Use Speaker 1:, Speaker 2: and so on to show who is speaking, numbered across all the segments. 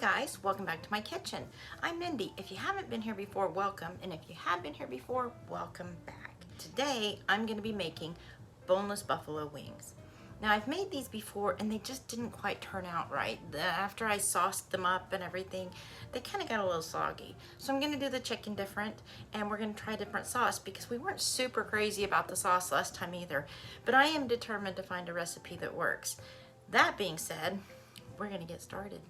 Speaker 1: guys, welcome back to my kitchen. I'm Mindy. If you haven't been here before, welcome. And if you have been here before, welcome back. Today, I'm going to be making boneless buffalo wings. Now, I've made these before and they just didn't quite turn out right. After I sauced them up and everything, they kind of got a little soggy. So I'm going to do the chicken different, and we're going to try a different sauce because we weren't super crazy about the sauce last time either. But I am determined to find a recipe that works. That being said, we're going to get started.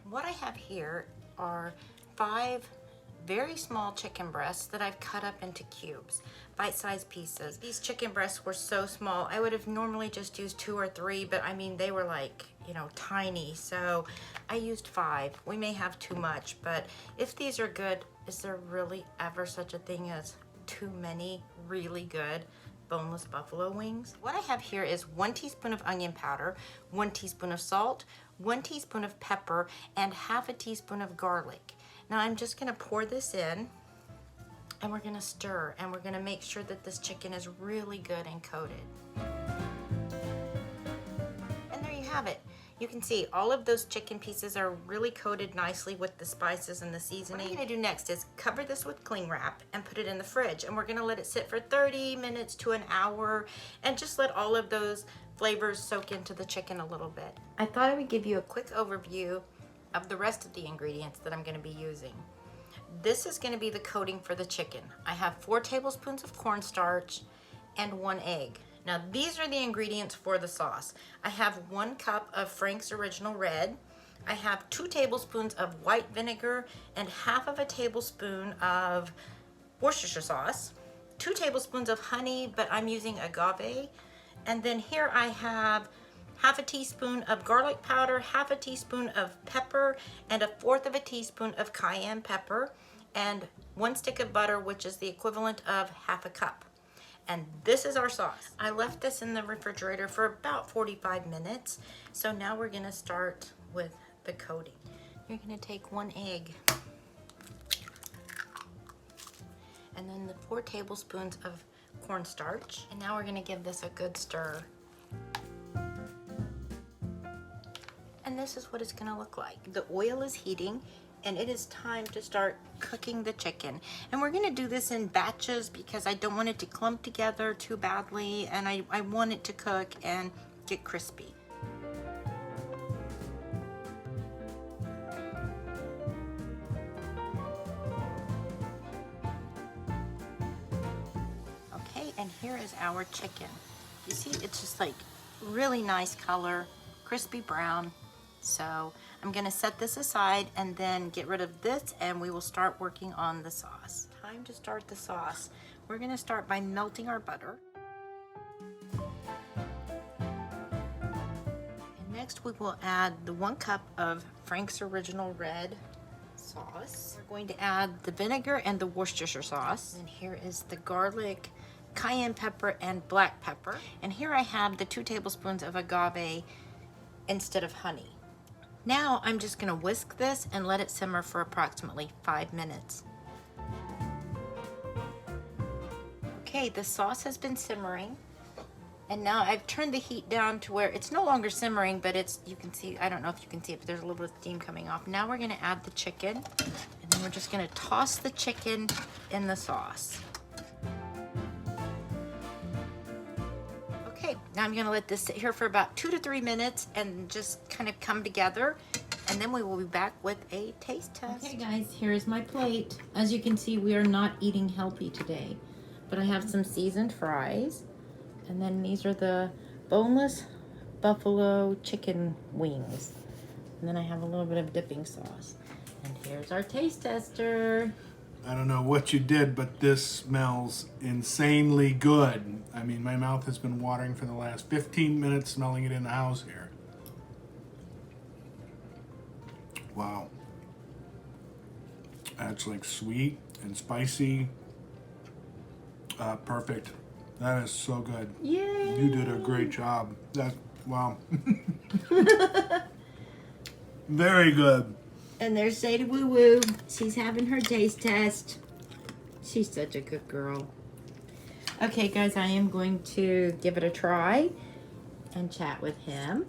Speaker 1: What I have here are 5 very small chicken breasts that I've cut up into cubes, bite-sized pieces. These chicken breasts were so small, I would have normally just used 2 or 3, but I mean, they were like, you know, tiny, so I used 5. We may have too much, but if these are good, is there really ever such a thing as too many really good boneless buffalo wings? What I have here is 1 teaspoon of onion powder, 1 teaspoon of salt, 1 teaspoon of pepper, and half a teaspoon of garlic. Now I'm just gonna pour this in, and we're gonna stir, and we're gonna make sure that this chicken is really good and coated. And there you have it. You can see all of those chicken pieces are really coated nicely with the spices and the seasoning. What I'm gonna do next is cover this with cling wrap and put it in the fridge, and we're gonna let it sit for 30 minutes to an hour and just let all of those flavors soak into the chicken a little bit. I thought I would give you a quick overview of the rest of the ingredients that I'm gonna be using. This is gonna be the coating for the chicken. I have 4 tablespoons of cornstarch and 1 egg. Now these are the ingredients for the sauce. I have 1 cup of Frank's Original Red. I have 2 tablespoons of white vinegar and half of a tablespoon of Worcestershire sauce, 2 tablespoons of honey, but I'm using agave. And then here I have half a teaspoon of garlic powder, half a teaspoon of pepper, and 1/4 of a teaspoon of cayenne pepper, and 1 stick of butter, which is the equivalent of half a cup. And this is our sauce. I left this in the refrigerator for about 45 minutes. So now we're gonna start with the coating. You're gonna take 1 egg, and then the 4 tablespoons of cornstarch. And now we're gonna give this a good stir. And this is what it's gonna look like. The oil is heating, and it is time to start cooking the chicken. And we're gonna do this in batches because I don't want it to clump together too badly, and I want it to cook and get crispy. Okay, and here is our chicken. You see, it's just like really nice color, crispy brown. So I'm gonna set this aside and then get rid of this, and we will start working on the sauce. Time to start the sauce. We're gonna start by melting our butter. And next we will add the 1 cup of Frank's Original Red sauce. We're going to add the vinegar and the Worcestershire sauce. And here is the garlic, cayenne pepper, and black pepper. And here I have the 2 tablespoons of agave instead of honey. Now I'm just gonna whisk this and let it simmer for approximately 5 minutes. Okay, the sauce has been simmering, and now I've turned the heat down to where it's no longer simmering, but it's, you can see, I don't know if you can see it, but there's a little bit of steam coming off. Now we're gonna add the chicken, and then we're just gonna toss the chicken in the sauce. Okay, now I'm gonna let this sit here for about 2 to 3 minutes and just kind of come together, and then we will be back with a taste test. Okay guys, here's my plate. As you can see, we are not eating healthy today, but I have some seasoned fries, and then these are the boneless buffalo chicken wings. And then I have a little bit of dipping sauce. And here's our taste tester.
Speaker 2: I don't know what you did, but this smells insanely good. I mean, my mouth has been watering for the last 15 minutes smelling it in the house here. Wow. That's like sweet and spicy. Perfect. That is so good.
Speaker 1: Yay!
Speaker 2: You did a great job. Wow. Very good.
Speaker 1: And there's Sadie Woo Woo. She's having her taste test. She's such a good girl. Okay, guys, I am going to give it a try and chat with him.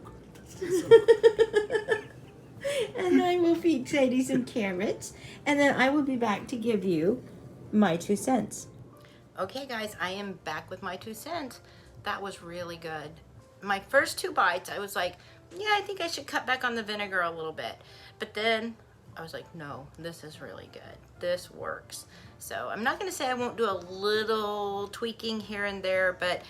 Speaker 1: And I will feed Sadie some carrots. And then I will be back to give you my 2 cents. Okay, guys, I am back with my 2 cents. That was really good. My first 2 bites, I was like, yeah, I think I should cut back on the vinegar a little bit. But then I was like, no, this is really good. This works. So I'm not going to say I won't do a little tweaking here and there, but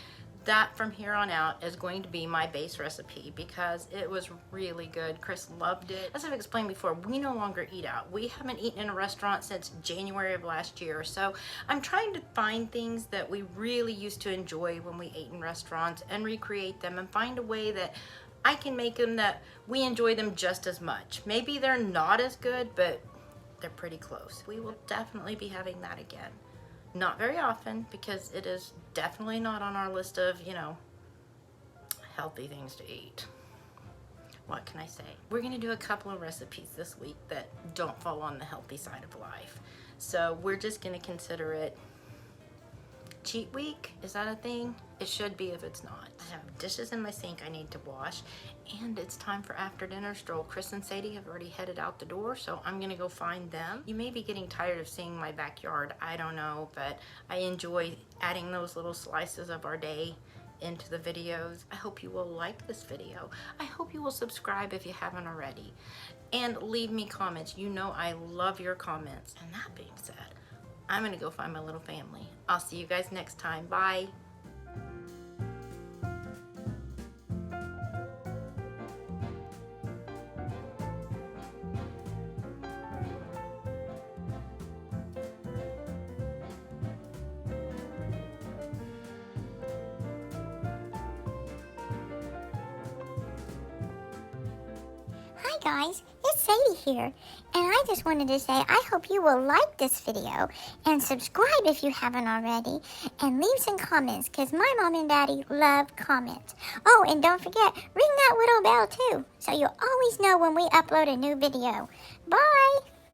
Speaker 1: that from here on out is going to be my base recipe because it was really good. Chris loved it. As I've explained before, we no longer eat out. We haven't eaten in a restaurant since January of last year. So I'm trying to find things that we really used to enjoy when we ate in restaurants and recreate them and find a way that I can make them that we enjoy them just as much. Maybe they're not as good, but they're pretty close. We will definitely be having that again. Not very often because it is definitely not on our list of, you know, healthy things to eat. What can I say? We're gonna do a couple of recipes this week that don't fall on the healthy side of life. So we're just gonna consider it cheat week. Is that a thing? It should be if it's not. I have dishes in my sink I need to wash, and it's time for after dinner stroll. Chris and Sadie have already headed out the door, so I'm gonna go find them. You may be getting tired of seeing my backyard, I don't know, but I enjoy adding those little slices of our day into the videos. I hope you will like this video. I hope you will subscribe if you haven't already, and leave me comments. You know I love your comments. And that being said, I'm gonna go find my little family. I'll see you guys next time. Bye.
Speaker 3: Hi guys, it's Sadie here, and I just wanted to say I hope you will like this video and subscribe if you haven't already, and leave some comments because my mom and daddy love comments. Oh, and don't forget, ring that little bell too so you'll always know when we upload a new video. Bye!